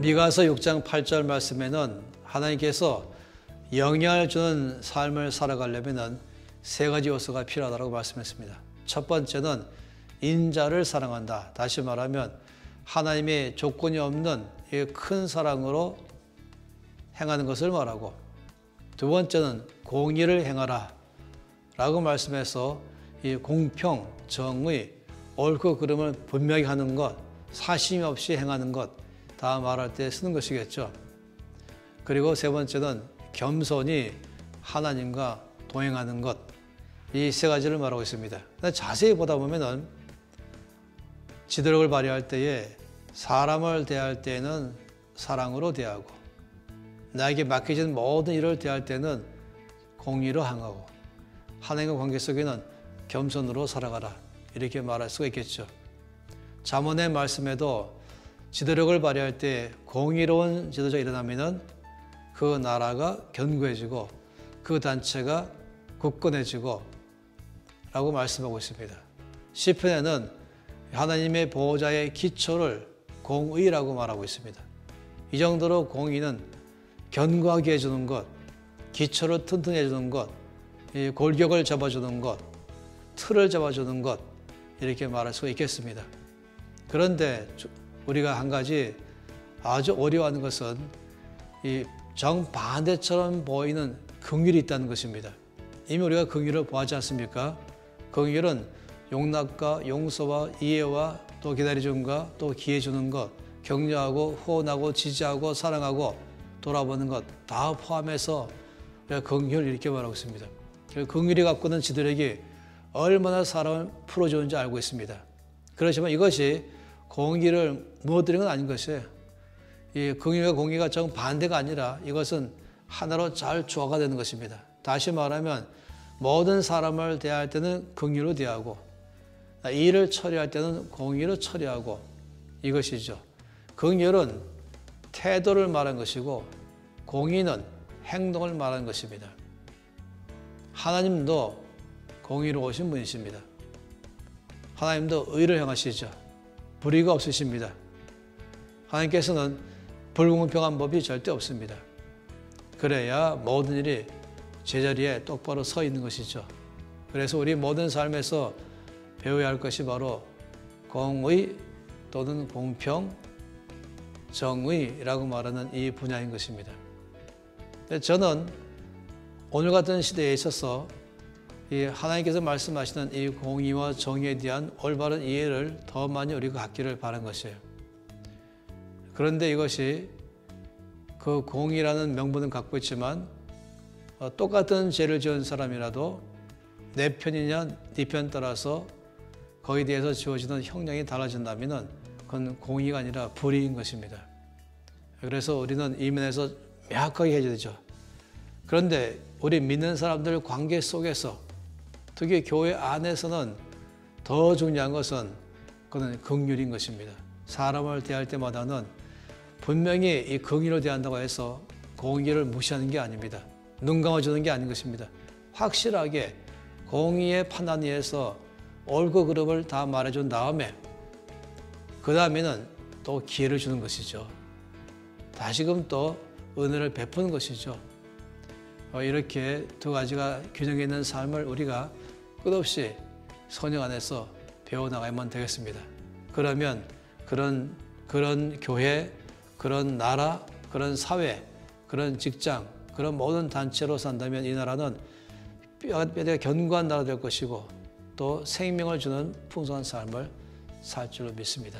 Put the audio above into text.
미가서 6장 8절 말씀에는 하나님께서 영향을 주는 삶을 살아가려면 세 가지 요소가 필요하다고 말씀했습니다. 첫 번째는 인자를 사랑한다. 다시 말하면 하나님의 조건이 없는 큰 사랑으로 행하는 것을 말하고, 두 번째는 공의를 행하라 라고 말씀해서 이 공평, 정의, 옳고 그름을 분명히 하는 것, 사심 없이 행하는 것, 다 말할 때 쓰는 것이겠죠. 그리고 세 번째는 겸손히 하나님과 동행하는 것, 이 세 가지를 말하고 있습니다. 자세히 보다 보면은 지도력을 발휘할 때에 사람을 대할 때는 사랑으로 대하고, 나에게 맡겨진 모든 일을 대할 때는 공의로 행하고, 하나님과 관계 속에는 겸손으로 살아가라, 이렇게 말할 수가 있겠죠. 잠언의 말씀에도 지도력을 발휘할 때 공의로운 지도자가 일어나면은 그 나라가 견고해지고 그 단체가 굳건해지고 라고 말씀하고 있습니다. 시편에는 하나님의 보호자의 기초를 공의라고 말하고 있습니다. 이 정도로 공의는 견고하게 해주는 것, 기초를 튼튼히 해주는 것, 골격을 잡아주는 것, 틀을 잡아주는 것, 이렇게 말할 수가 있겠습니다. 그런데 우리가 한 가지 아주 어려워하는 것은 이 정반대처럼 보이는 긍휼이 있다는 것입니다. 이미 우리가 긍휼을 보았지 않습니까? 긍휼은 용납과 용서와 이해와 또 기다려줌과 또 기회 주는 것, 격려하고 후원하고 지지하고 사랑하고 돌아보는 것 다 포함해서 우리가 긍휼 이렇게 말하고 있습니다. 긍휼이 갖고 있는 지도력이 얼마나 사람을 풀어주는지 알고 있습니다. 그렇지만 이것이 공의를 무너뜨리는 건 아닌 것이에요. 이 긍휼과 공의가 정반대가 아니라 이것은 하나로 잘 조화가 되는 것입니다. 다시 말하면 모든 사람을 대할 때는 긍휼로 대하고, 일을 처리할 때는 공의로 처리하고, 이것이죠. 긍휼은 태도를 말하는 것이고 공의는 행동을 말하는 것입니다. 하나님도 공의로우신 분이십니다. 하나님도 의를 행하시죠. 불의가 없으십니다. 하나님께서는 불공평한 법이 절대 없습니다. 그래야 모든 일이 제자리에 똑바로 서 있는 것이죠. 그래서 우리 모든 삶에서 배워야 할 것이 바로 공의 또는 공평, 정의라고 말하는 이 분야인 것입니다. 저는 오늘 같은 시대에 있어서 이 하나님께서 말씀하시는 이 공의와 정의에 대한 올바른 이해를 더 많이 우리가 갖기를 바란 것이에요. 그런데 이것이 그 공의라는 명분은 갖고 있지만 똑같은 죄를 지은 사람이라도 내 편이냐 네 편 따라서 거기에 대해서 주어지는 형량이 달라진다면 그건 공의가 아니라 불의인 것입니다. 그래서 우리는 이 면에서 명확하게 해야 되죠. 그런데 우리 믿는 사람들 관계 속에서 특히 교회 안에서는 더 중요한 것은 그건 긍휼인 것입니다. 사람을 대할 때마다는 분명히 이 긍휼을 대한다고 해서 공의를 무시하는 게 아닙니다. 눈 감아주는 게 아닌 것입니다. 확실하게 공의의 판단 위에서 옳고 그름을 다 말해준 다음에 그 다음에는 또 기회를 주는 것이죠. 다시금 또 은혜를 베푸는 것이죠. 이렇게 두 가지가 균형 있는 삶을 우리가 끝없이 선영 안에서 배워나가야만 되겠습니다. 그러면 그런 교회, 그런 나라, 그런 사회, 그런 직장, 그런 모든 단체로 산다면 이 나라는 뼈가 견고한 나라 될 것이고 또 생명을 주는 풍성한 삶을 살 줄로 믿습니다.